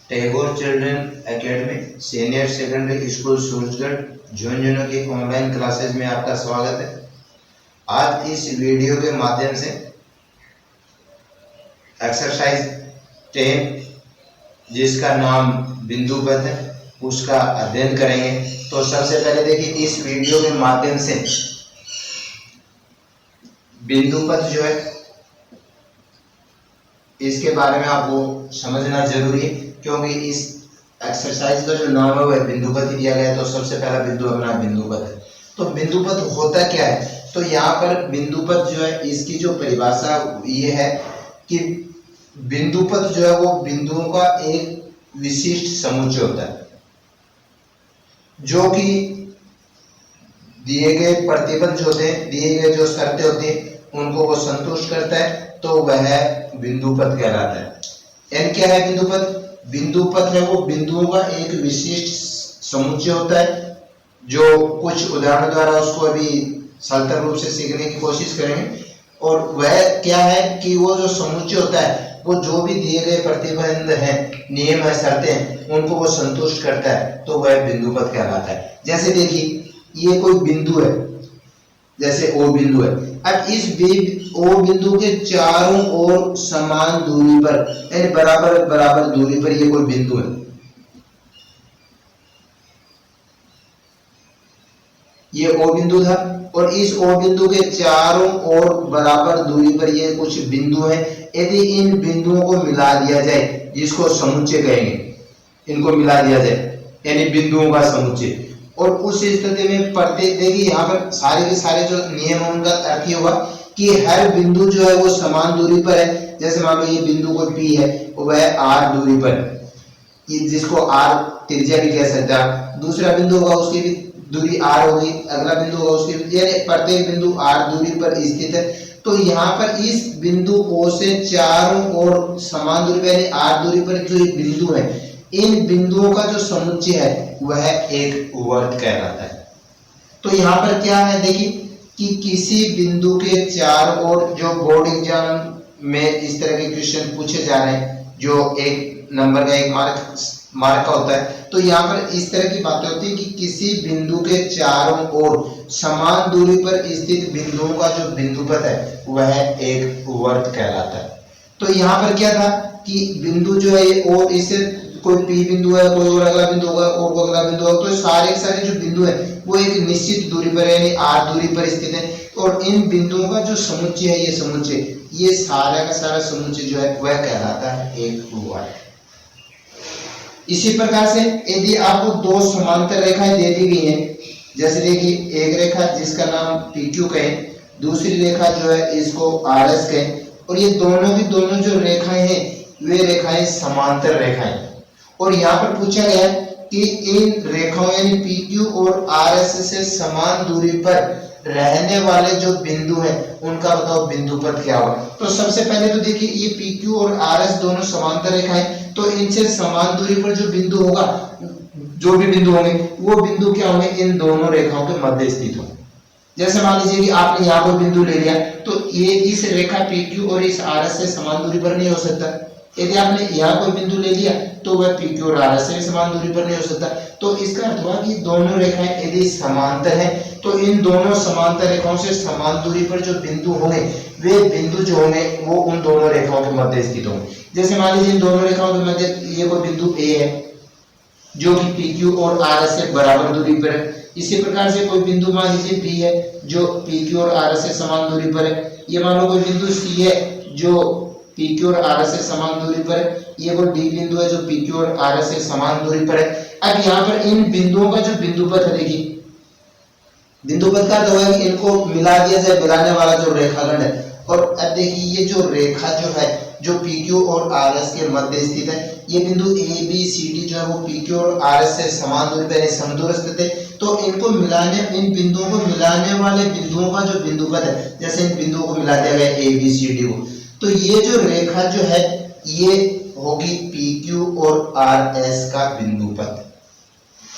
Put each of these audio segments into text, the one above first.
Tagore children academy senior secondary school Surajgarh Jhunjhunu की online classes में आपका स्वागत है। आज इस वीडियो के माध्यम से एक्सरसाइज 10 जिसका नाम बिंदु पथ है उसका अध्ययन करेंगे। तो सबसे पहले देखिए, इस वीडियो के माध्यम से बिंदु पथ जो है इसके बारे में आपको समझना जरूरी है, क्योंकि इस एक्सरसाइज का जो नाम है वह बिंदु पथ दिया गया है। तो सबसे पहला बिंदु अपना बिंदु पथ है। तो बिंदु पथ होता क्या है? तो यहाँ पर बिंदु पथ जो है इसकी जो परिभाषा ये है कि बिंदु पथ जो है वो बिंदुओं का एक विशिष्ट समुच्चय होता है जो कि दिए गए प्रतिबंध जो होते हैं, दिए गए जो शर्तें होती हैं उनको वो संतुष्ट करता है, तो वह बिंदु पथ कहलाता है। एन क्या है बिंदु पथ? बिंदु पथ है वो बिंदुओं का एक विशिष्ट समुच्चय होता है, जो कुछ उदाहरण द्वारा उसको अभी सरल रूप से सीखने की कोशिश करेंगे। और वह क्या है कि वो जो समुच्चय होता है वो जो भी दिए गए प्रतिबंध हैं, नियम है, शर्तें हैं, उनको वो संतुष्ट करता है, तो वह बिंदु पथ कहलाता है। जैसे देखिए, ये कोई बिंदु है, जैसे ओ बिंदु है। अब इस ओ बिंदु के चारों ओर समान दूरी पर यानी बराबर बराबर दूरी पर ये कोई बिंदु है। ये ओ बिंदु था और इस ओ बिंदु के चारों ओर बराबर दूरी पर ये कुछ बिंदु हैं। यदि इन बिंदुओं को मिला दिया जाए, जिसको समुच्चय कहेंगे, इनको मिला दिया जाए यानी बिंदुओं का समुच्चय, और उस स्थिति में प्रत्येक, देखिए यहाँ पर सारे के सारे जो नियम है उनका अर्थ ये हुआ कि हर बिंदु जो है वो समान दूरी पर है। जैसे मान लो ये बिंदु को P है, वह R दूरी पर, जिसको R त्रिज्या भी कह सकता है। दूसरा बिंदु होगा उसकी भी दूरी R होगी, अगला बिंदु होगा उसकी भी, यानी प्रत्येक बिंदु R दूरी पर स्थित है। तो यहाँ पर इस बिंदु O से चारों ओर समान दूरी पर यानी R दूरी पर जो बिंदु है, इन बिंदुओं का जो समुच्चय है वह एक वर्ग कहलाता है। तो यहाँ पर क्या है, देखिए कि किसी बिंदु के चारों ओर, जो बोर्ड एग्जाम में इस तरह के क्वेश्चन पूछे जा रहे हैं, जो एक नंबर का एक मार्क का होता है, तो यहाँ पर इस तरह की बातें होती है कि किसी बिंदु के चारों ओर समान दूरी पर स्थित बिंदुओं का जो बिंदु पथ है वह एक वर्ग कहलाता है। तो यहाँ पर क्या था कि बिंदु जो है और इसे कोई P बिंदु है, कोई और अगला बिंदु होगा, और कोई अगला बिंदु होगा, तो सारे सारे जो बिंदु है वो एक निश्चित दूरी पर यानी R दूरी पर स्थित है। और इन बिंदुओं का जो समुच्चय है, ये समुच्चय, ये सारा का सारा समुच्चय जो है वह कहलाता है एक वर्ग। इसी प्रकार से यदि आपको दो समांतर रेखाएं दे दी गई हैं, जैसे देखिए एक रेखा जिसका नाम PQ कहें, दूसरी रेखा जो है इसको RS कहें, और ये दोनों की दोनों जो रेखाएं हैं वे रेखाएं समांतर रेखाएं। और यहाँ पर पूछा गया कि इन रेखाओं यानी PQ और RS से समान दूरी पर रहने वाले जो बिंदु हैं उनका बताओ बिंदु पथ क्या होगा। तो सबसे पहले तो देखिए, ये PQ और RS दोनों समांतर रेखाएं, तो इनसे समान दूरी पर जो बिंदु होगा, जो भी बिंदु होंगे वो बिंदु क्या होंगे, इन दोनों रेखाओं के मध्य स्थित होंगे। जैसे मान लीजिए कि आपने यहाँ कोई बिंदु ले लिया, तो ये इस रेखा PQ और इस RS से समान दूरी पर नहीं हो सकता। यदि आपने यहाँ कोई बिंदु ले लिया तो वह PQ और RS से समान दूरी पर नहीं हो सकता। तो इसका अर्थ हुआ कि दोनों रेखाएं यदि समांतर हैं, तो इन दोनों समांतर रेखाओं से समान दूरी पर जो बिंदु होंगे वे बिंदु जो होंगे वो उन दोनों रेखाओं के मध्य स्थित होंगे। जैसे मान लीजिए इन दोनों रेखाओं के मध्य ये कोई बिंदु A है जो कि PQ और RS से बराबर दूरी पर है। इसी प्रकार से कोई बिंदु मान लीजिए B है जो PQ और RS से समान दूरी पर है। ये मान लो कोई बिंदु C है जो PQ और RS से समान दूरी पर है। ये कोई D बिंदु है जो PQ और RS से समान दूरी पर है। अब यहाँ पर इन बिंदुओं का जो बिंदु पथ है, देखिए बिंदु पथ का अर्थ होगा कि इनको मिला दिया जाए, मिलाने वाला जो रेखाखंड है। और अब देखिए ये जो रेखा जो है जो PQ और RS के मध्य स्थित है, ये बिंदु ABCD जो है वो PQ और RS से समान दूरी पर समदूर स्थित है। तो इनको मिलाने, इन बिंदुओं को मिलाने वाले बिंदुओं का जो बिंदु पथ है, जैसे इन बिंदुओं को मिला दिया गया ABCD को, तो ये जो रेखा जो है ये होगी PQ और RS का बिंदु पथ।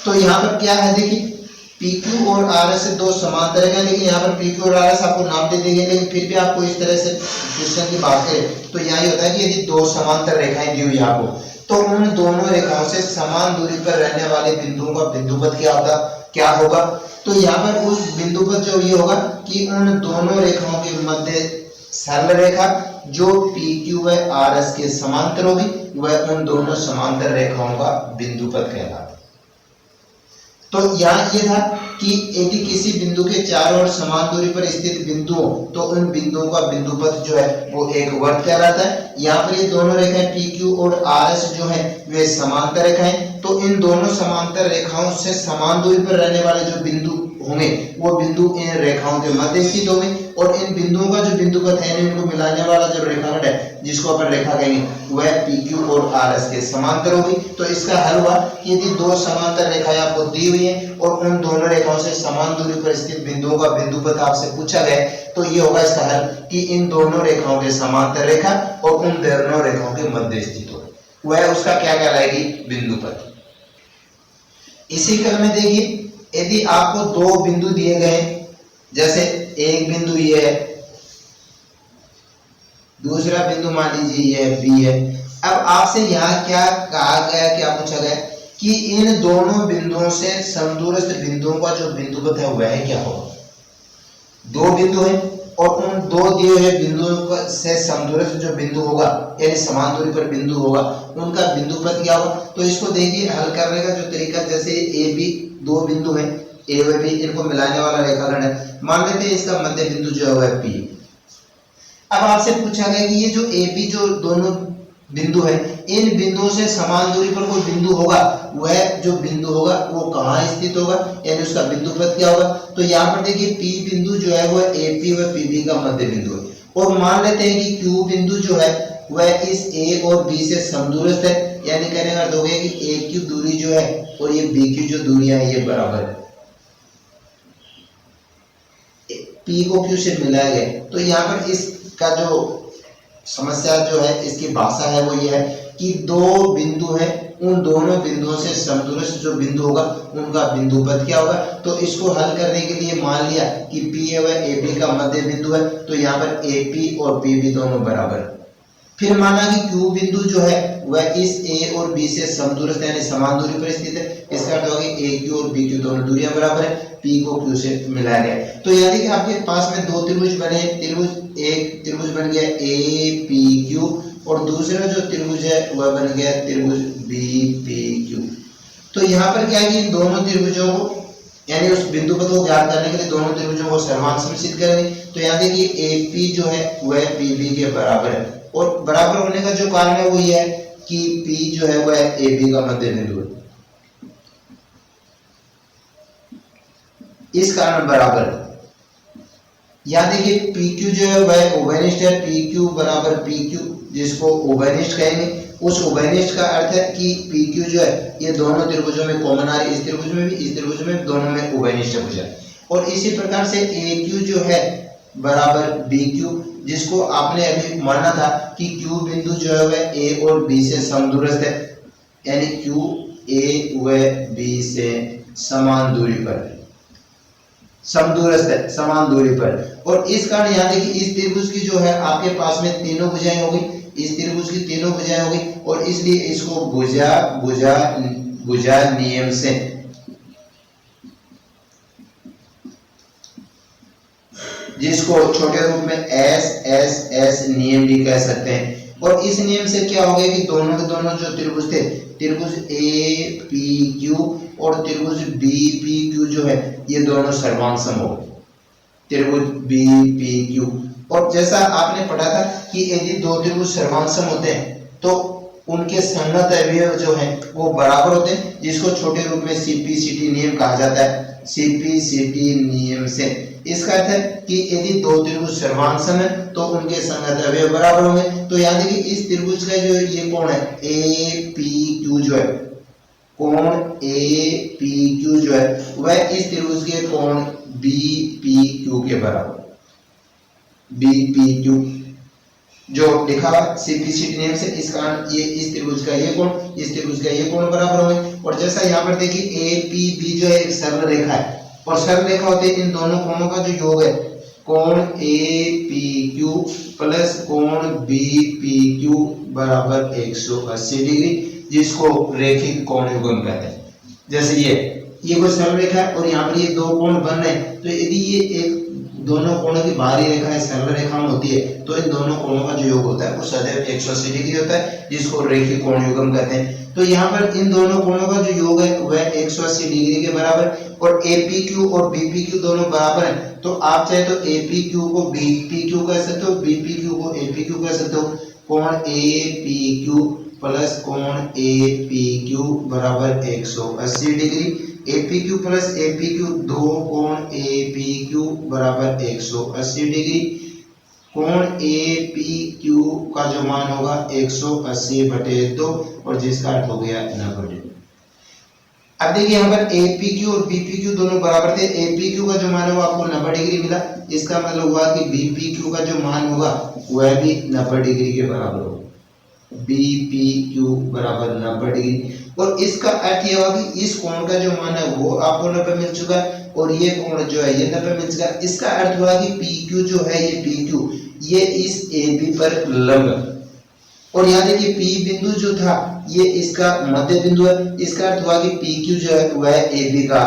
तो यहाँ पर क्या है, देखिए PQ और RS से दो समांतर रेखा, लेकिन यहाँ पर PQ और RS आपको नाम दे देंगे, लेकिन फिर भी आपको इस तरह से क्वेश्चन की बात करें तो यहाँ होता है कि यदि दो समांतर रेखाएं दी हुई आपको, तो उन दोनों रेखाओं से समान दूरी पर रहने वाले बिंदुओं का बिंदुपथ क्या होगा। तो यहाँ पर उस बिंदुपथ जो ये होगा कि उन दोनों रेखाओं के मध्य सरल रेखा जो PQ व RS के समांतर होगी वह उन दोनों समांतर रेखाओं का बिंदुपथ कहलाता है। तो यहाँ ये था कि यदि किसी बिंदु के चारों ओर समान दूरी पर स्थित बिंदु हो तो उन बिंदुओं का बिंदुपथ जो है वो एक वर्ग कहलाता है। यहाँ पर ये दोनों रेखाएं PQ और RS जो है वे समांतर रेखाएं, तो इन दोनों समांतर रेखाओं से समान दूरी पर रहने वाले जो बिंदु होंगे वो बिंदु इन रेखाओं के मध्य स्थित होंगे, और इन बिंदुओं का जो बिंदुपथ है इनको मिलाने वाला जो रेखाखंड है जिसको अपन रेखा कहेंगे वह PQ और RS के समांतर होगी। तो इसका हल हुआ कि यदि दो समांतर रेखाएं आपको दी हुई हैं और उन दोनों रेखाओं से समान दूरी पर स्थित बिंदुओं का बिंदुपथ आपसे पूछा गया तो ये होगा इसका हल कि इन दोनों रेखाओं के समांतर रेखा और उन दोनों रेखाओं के मध्य स्थित हो, वह उसका क्या कहलाएगी, बिंदुपथ। इसी क्रम में देखिए यदि आपको दो बिंदु दिए गए, जैसे एक बिंदु ये है, दूसरा बिंदु मान लीजिए ये B है। अब आपसे यहाँ क्या कहा गया, क्या पूछा गया कि इन दोनों बिंदुओं से समदूरस्थ बिंदुओं का जो बिंदुपथ है वह क्या होगा। दो बिंदु है और उन दो दिए हुए बिंदुओं से समदूरस्थ जो बिंदु होगा यानी समान दूरी पर बिंदु होगा उनका बिंदुपथ क्या होगा। तो इसको देखिए हल करने का जो तरीका, जैसे AB दो बिंदु हैं A व B, इनको मिलाने वाला रेखाखंड है, मान लेते हैं इसका मध्य बिंदु जो है वह P। अब आपसे पूछा गया कि ये जो AB जो दोनों बिंदु है इन बिंदुओं से समान दूरी पर कोई बिंदु होगा, वह जो बिंदु होगा वो कहाँ स्थित होगा यानी उसका बिंदुपथ क्या होगा। तो यहाँ पर देखिए P बिंदु जो है वह AP व PB का मध्य बिंदु है, और मान लेते हैं कि Q बिंदु जो है वह इस A और B से समदूरस्थ है, यानी कहने का अर्थ हो गया कि AQ दूरी जो है और ये BQ जो दूरी है ये बराबर है, P को Q से मिलाया गया। तो यहाँ पर इसका जो समस्या जो है इसकी भाषा है वो ये है कि दो बिंदु है, उन दोनों बिंदुओं से समदूरस्थ जो बिंदु होगा उनका बिंदुपथ क्या होगा। तो इसको हल करने के लिए मान लिया कि P है वह AB का मध्य बिंदु है, तो यहाँ पर AP और PB दोनों बराबर है। फिर माना कि Q बिंदु जो है वह इस A और B से समदूरस्थ यानी समान दूरी पर स्थित है, इसका अर्थ होगा कि AQ और BQ दोनों दूरियां बराबर है, P को Q से मिलाया गया। तो यानी कि आपके पास में दो त्रिभुज बने हैं, त्रिभुज एक त्रिभुज बन गया APQ और दूसरा जो त्रिभुज है वह बन गया त्रिभुज BPQ। तो यहाँ पर क्या है कि इन दोनों त्रिभुजों को यानी उस बिंदुपथ को ज्ञात करने के लिए दोनों त्रिभुजों को सर्वांश सिद्ध करेंगे। तो यहाँ देखिए AP जो है वह PB के बराबर है, और बराबर होने का जो कारण है वो ये है कि P जो है वह AB का मध्य बिंदु है, इस कारण बराबर है। यहाँ देखिए PQ जो है वह उभयनिष्ठ है, PQ बराबर PQ जिसको उभयनिष्ठ कहेंगे। उस उभयनिष्ठ का अर्थ है कि PQ जो है ये दोनों त्रिभुजों में कॉमन आ रही है, इस त्रिभुज में भी इस त्रिभुज में दोनों में उभयनिष्ठ हो जाए। और इसी प्रकार से AQ जो है बराबर BQ जिसको आपने अभी माना था कि Q बिंदु जो है वह A और B से समदूरस्थ है, यानी Q A व B से समान दूरी पर समदूरस्थ है, समान दूरी पर। और इस कारण यहाँ देखिए इस त्रिभुज की जो है आपके पास में तीनों भुजाएं होगी, इस त्रिभुज की तीनों भुजाएं होगी, और इसलिए इसको भुजा नियम से जिसको छोटे रूप में SSS नियम भी कह सकते हैं। और इस नियम से क्या हो गया कि दोनों के दोनों जो त्रिभुज थे, त्रिभुज APQ और त्रिभुज BPQ जो है ये दोनों सर्वांग हो गए, त्रिभुज BPQ। और जैसा आपने पढ़ा था कि यदि दो त्रिभुज सर्वांग होते हैं तो उनके संगत अवयव जो है वो बराबर होते हैं, जिसको छोटे रूप में CPCT नियम कहा जाता है, CPCT नियम से। इसका अर्थ है कि यदि दो त्रिभुज सर्वांग है तो उनके संगत अवयव बराबर होंगे। तो याद देखिए इस त्रिभुज का जो ये कोण है APQ जो है, कोण APQ जो है वह इस त्रिभुज के कोण BPQ के बराबर, BPQ जो लिखा हुआ CPCT नियम से, इस कारण ये इस त्रिभुज का ये कोण इस त्रिभुज का ये कोण बराबर होंगे। और जैसा यहाँ पर देखिए APB जो है एक सरल रेखा है, और सरल रेखा होती है इन दोनों कोणों का जो योग है, कोण APQ प्लस कोण BPQ बराबर 180 डिग्री, जिसको रैखिक कोण युग्म कहते हैं। जैसे ये कोई सरल रेखा है और यहाँ पर ये दो कोण बन रहे हैं, तो यदि ये एक दोनों कोणों की बाहरी रेखा है सरल रेखा में होती है, तो इन दोनों कोणों का जो योग होता है वो सदैव 180 डिग्री होता है, जिसको रैखिक कोण युग्म कहते हैं। तो यहाँ पर इन दोनों कोणों का जो योग है वह 180 डिग्री के बराबर, और APQ और BPQ दोनों बराबर हैं, तो आप चाहे तो APQ को BPQ कह सकते हो, BPQ को APQ कह सकते हो। कोण APQ प्लस कोण APQ बराबर 180 डिग्री, APQ प्लस APQ दो कोण APQ बराबर 180 डिग्री, कोण APQ का जो मान होगा 180/2 और जिसका अर्थ हो गया 90 डिग्री। अब देखिए यहाँ पर APQ और BPQ दोनों बराबर थे, APQ का जो मान होगा आपको 90 डिग्री मिला, इसका मतलब हुआ कि BPQ का जो मान होगा वह भी 90 डिग्री के बराबर होगा, BPQ बराबर 90 डिग्री। और इसका अर्थ यह हुआ कि इस कोण का जो मान है वो आपको 90 मिल चुका है और ये कोण जो है ये 90 मिल चुका है। इसका अर्थ हुआ कि PQ जो है ये PQ ये इस AB पर लंब है, और यहाँ देखिए P बिंदु जो था ये इसका मध्य बिंदु है, इसका अर्थ हुआ कि PQ जो है वह AB का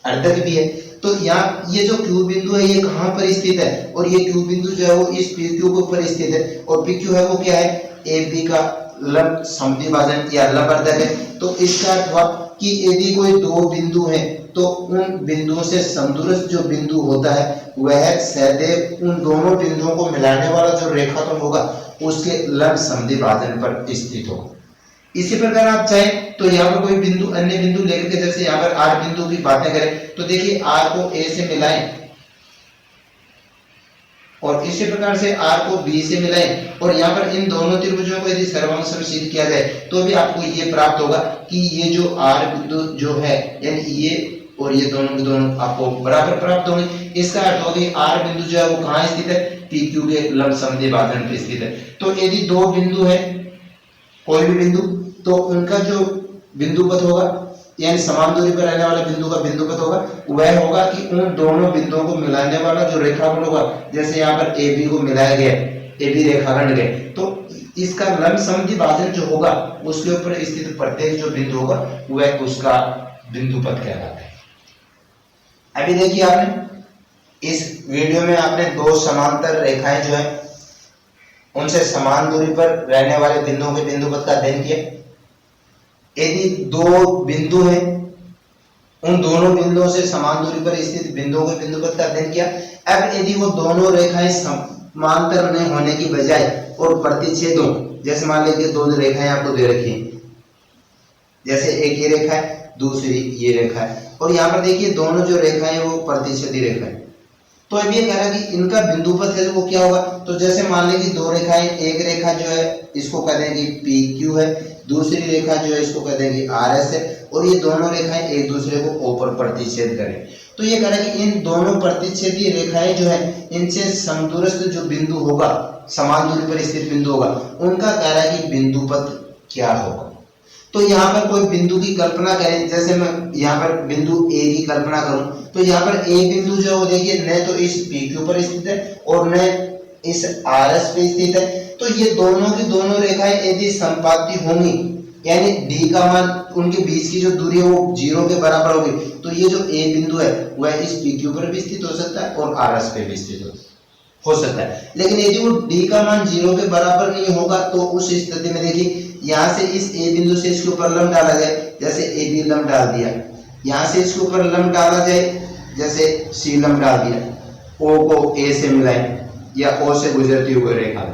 अर्धक भी है। तो यहाँ ये जो Q बिंदु है ये कहाँ पर स्थित है, और ये Q बिंदु जो है वो इस PQ के ऊपर स्थित है, और PQ है वो क्या है, AB का लंब समद्विभाजन या लंब अर्धक है। तो इसका अर्थ हुआ कि यदि कोई दो बिंदु है तो उन बिंदुओं से समदूरस्थ जो बिंदु होता है वह सदैव उन दोनों बिंदुओं को मिलाने वाला जो रेखाखंड होगा उसके लंब समद्विभाजन पर स्थित होगा। इसी प्रकार आप चाहें तो यहाँ पर कोई बिंदु अन्य बिंदु लेकर के, जैसे यहाँ पर R बिंदु की बातें करें तो देखिए R को A से मिलाएं और इसी प्रकार से R को B से मिलाएं, और यहाँ पर इन दोनों त्रिभुजों को यदि सर्वांश सिद्ध किया जाए तो भी आपको ये प्राप्त होगा कि ये जो R बिंदु जो है यानी ये और ये दोनों के दोनों आपको बराबर प्राप्त होंगे। इसका अर्थ होगा कि R बिंदु जो है वो कहाँ स्थित है, PQ के लंब समद्विभाजन पर स्थित है। तो यदि दो बिंदु है कोई भी बिंदु, तो उनका जो बिंदुपथ होगा यानी समान दूरी पर रहने वाले बिंदु का बिंदुपथ होगा वह होगा कि उन दोनों बिंदुओं को मिलाने वाला जो रेखाखंड होगा, जैसे यहाँ पर AB को मिलाया गया, AB रेखाखंड गए, तो इसका लंब समद्विभाजन जो होगा उसके ऊपर स्थित प्रत्येक जो बिंदु होगा वह उसका बिंदुपथ कहलाता है। अभी देखिए आपने इस वीडियो में आपने दो समांतर रेखाएं जो है उनसे समान दूरी पर रहने वाले बिंदुओं के बिंदुपथ का अध्ययन किया। यदि दो बिंदु हैं उन दोनों बिंदुओं से समान दूरी पर स्थित बिंदुओं के बिंदुपथ का अध्ययन किया। अब यदि वो दोनों रेखाएं समांतर नहीं होने की बजाय और प्रतिच्छेद हो, जैसे मान लीजिए दो रेखाएं आपको दे रखी हैं, जैसे एक ये रेखा है दूसरी ये रेखा है, और यहाँ पर देखिए दोनों जो रेखाएं वो प्रतिच्छेदी रेखा है। तो अब ये कह रहा है कि इनका बिंदुपथ है वो क्या होगा, तो जैसे मान लें कि दो रेखाएं, एक रेखा जो है इसको कह देंगे PQ है, दूसरी रेखा जो है इसको कह देंगे RS है, और ये दोनों रेखाएं एक दूसरे को ऊपर प्रतिच्छेद करें। तो ये कह रहा है कि इन दोनों प्रतिच्छेदी रेखाएं जो है इनसे समदूरस्थ जो बिंदु होगा, समान दूरी पर स्थित बिंदु होगा, उनका कह रहा है कि बिंदुपथ क्या होगा। तो यहाँ पर कोई बिंदु की कल्पना करें, जैसे मैं यहाँ पर बिंदु A की कल्पना करूं, तो यहाँ पर A बिंदु जो है वो देखिए न तो इस PQ पर स्थित है और न इस RS पे स्थित है। तो ये दोनों की दोनों रेखाएं यदि संपाती होंगी यानी D का मान उनके बीच की जो दूरी है वो 0 के बराबर होगी, तो ये जो A बिंदु है वह इस PQ पर भी स्थित हो सकता है और RS पे भी स्थित हो सकता है। लेकिन यदि वो D का मान 0 के बराबर नहीं होगा तो उस स्थिति में देखिए यहाँ से इस A बिंदु से इसके ऊपर लंब डाला जाए, जैसे AB लंब डाल दिया, यहाँ से इसके ऊपर लंब डाला जाए, जैसे C लंब डाल दिया, O को A से मिलाएं या O से गुजरती हुई रेखा।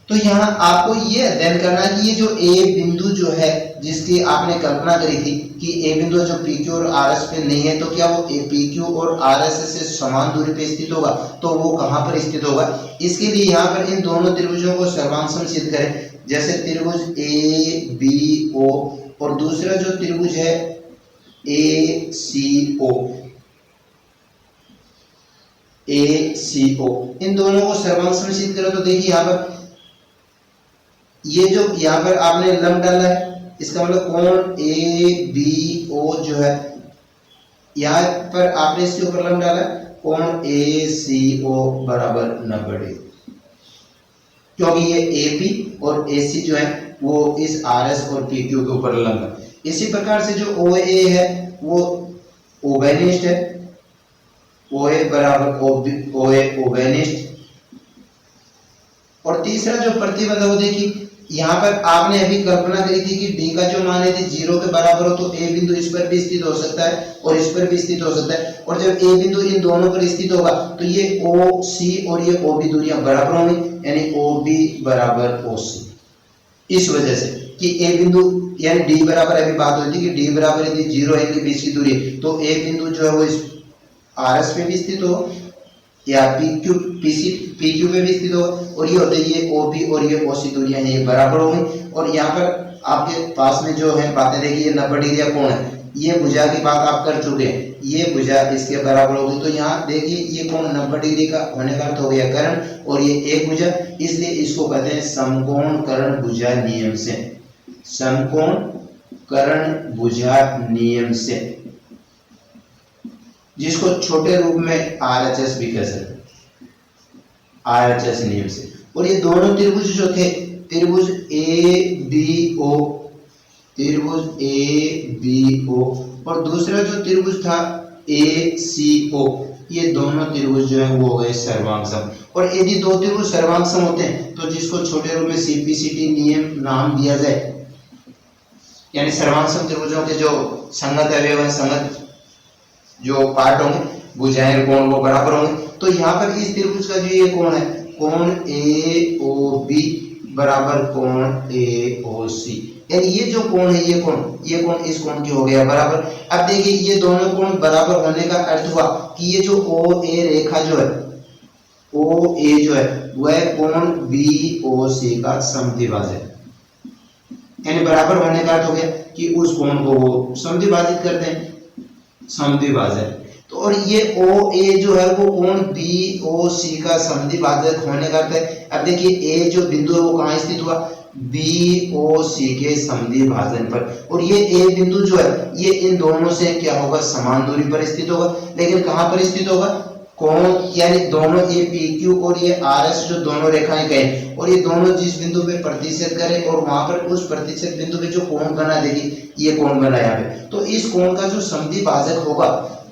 तो यहाँ आपको ये अध्ययन करना है कि ये जो A बिंदु जो है जिसकी आपने कल्पना करी थी कि A बिंदु जो PQ और RS पे नहीं है, तो क्या वो PQ और RS से समान दूरी पे स्थित होगा, तो वो कहाँ पर स्थित होगा। इसके लिए यहाँ पर इन दोनों त्रिभुजों को सर्वांश सिद्ध करें, जैसे त्रिभुज ABO और दूसरा जो त्रिभुज है ACO, इन दोनों को सर्वांश सिद्ध करो। तो देखिए यहाँ पर ये जो यहाँ पर आपने लंब डाला है इसका मतलब कोण ए बी ओ जो है, यहाँ पर आपने इसके ऊपर लंब डाला, कोण ए सी ओ बराबर 90 डिग्री, क्योंकि ये ए पी और ए सी जो है वो इस आर एस और पी क्यू के ऊपर लंब है। इसी प्रकार से जो ओ ए है वो ओबेनिस्ट है, ओ ए बराबर ओ ए ओबेनिस्ट। और तीसरा जो प्रतिबंध है वो देखिए, यहाँ पर आपने अभी कल्पना करी थी कि डी का जो मान यदि 0 के बराबर हो तो ए बिंदु इस पर भी स्थित हो सकता है और इस पर भी स्थित हो सकता है, और जब ए बिंदु इन दोनों पर स्थित होगा तो ये ओ सी और ये ओ बी दूरियां बराबर होंगी, यानी ओ बी बराबर ओ सी। इस वजह से कि ए बिंदु यानी डी बराबर, अभी बात हुई थी कि डी बराबर यदि 0 है इनके बीच की दूरी, तो ए बिंदु जो है वो इस आर एस पे भी स्थित हो या पी क्यू पे भी स्थित हो, और ये होते हैं ये ओ बी और ये ओ सी दूरियां हैं ये बराबर होंगी। और यहाँ पर आपके पास में जो है बातें देखिए, ये 90 डिग्री का कोण है, ये भुजा की बात आप कर चुके हैं, ये भुजा इसके बराबर होगी, तो यहाँ देखिए ये कोण 90 डिग्री का होने का अर्थ हो गया कर्ण, और ये एक भुजा, इसलिए इसको कहते हैं समकोण कर्ण भुजा नियम से, समकोण कर्ण भुजा नियम से, जिसको छोटे रूप में आरएचएस भी कह सकते हैं, आरएचएस नियम से। और ये दोनों त्रिभुज जो थे, त्रिभुज ए बी ओ, त्रिभुज ए बी ओ, और दूसरा जो त्रिभुज था ए सी ओ, ये दोनों त्रिभुज जो है वो हो गए सर्वांगसम। और यदि दो त्रिभुज सर्वांगसम होते हैं तो जिसको छोटे रूप में सीपीसीटी नियम नाम दिया जाए, यानी सर्वांगसम त्रिभुजों के जो संगत अवयव हैं, संगत जो पार्ट होंगे, भुजाएं कोण वो बराबर होंगे। तो यहाँ पर इस त्रिभुज का जो ये कोण है, कोण ए ओ बी बराबर कोण ए ओ सी, यानी ये जो कोण है ये कोण इस कोण की हो गया बराबर। अब देखिए ये दोनों कोण बराबर होने का अर्थ हुआ कि ये जो ओ ए रेखा जो है, ओ ए जो है वह कोण बी ओ सी का समद्विभाजक है, यानी बराबर होने का अर्थ हो गया कि उस कोण को वो समद्विभाजित करते हैं, समद्विभाजक। तो और ये ओ ए जो है वो कोण बी ओ सी का समद्विभाजक होने का अर्थ है। अब देखिए ए जो बिंदु है वो कहाँ स्थित हुआ, बी ओ सी के समद्विभाजन पर, और ये ए बिंदु जो है ये इन दोनों से क्या होगा, समान दूरी पर स्थित होगा। लेकिन कहाँ पर स्थित होगा, कोण यानी दोनों ये पी क्यू और ये आर एस जो दोनों रेखाएं गए, और ये दोनों जिस बिंदु पे प्रतिच्छेद करें और वहां पर उस प्रतिच्छेद बिंदु पे जो कोण बना, देखिए ये कोण बना यहाँ पे, तो इस कोण का जो समद्विभाजक होगा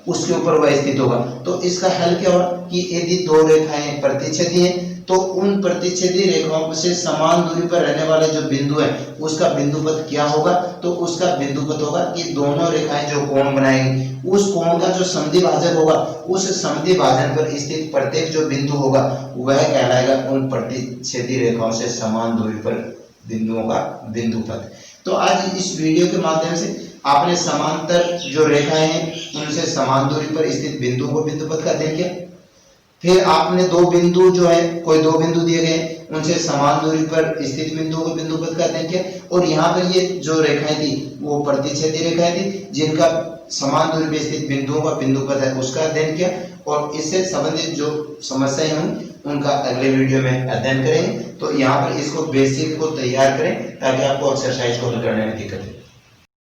उसके ऊपर वह स्थित होगा। तो इसका हल क्या होगा कि यदि दो रेखाएं प्रतिच्छेदी हैं तो उन प्रतिच्छेदी रेखाओं से समान दूरी पर रहने वाले जो बिंदु है उसका बिंदुपथ क्या होगा, तो उसका बिंदुपथ होगा कि दोनों रेखाएं जो कोण बनाएंगी उस कोण का जो समद्विभाजक होगा, उस समद्विभाजन पर स्थित प्रत्येक जो बिंदु होगा वह कहलाएगा उन प्रतिच्छेदी रेखाओं से समान दूरी पर बिंदुओं का बिंदुपथ। तो आज इस वीडियो के माध्यम से आपने समांतर जो रेखाएं हैं उनसे समान दूरी पर स्थित बिंदुओं को बिंदुपथ का अध्ययन किया। फिर आपने दो बिंदु जो है, कोई दो बिंदु दिए गए उनसे समान दूरी पर स्थित बिंदुओं को बिंदुपथ का अध्ययन किया, और यहाँ पर ये जो रेखाएं थी वो प्रतिच्छेदी रेखाएं थी जिनका समान दूरी पर स्थित बिंदुओं का बिंदुपथ है उसका अध्ययन किया। और इससे संबंधित जो समस्याएं होंगी उनका अगले वीडियो में अध्ययन करेंगे। तो यहाँ पर इसको बेसिक को तैयार करें ताकि आपको एक्सरसाइज को हल करने में दिक्कत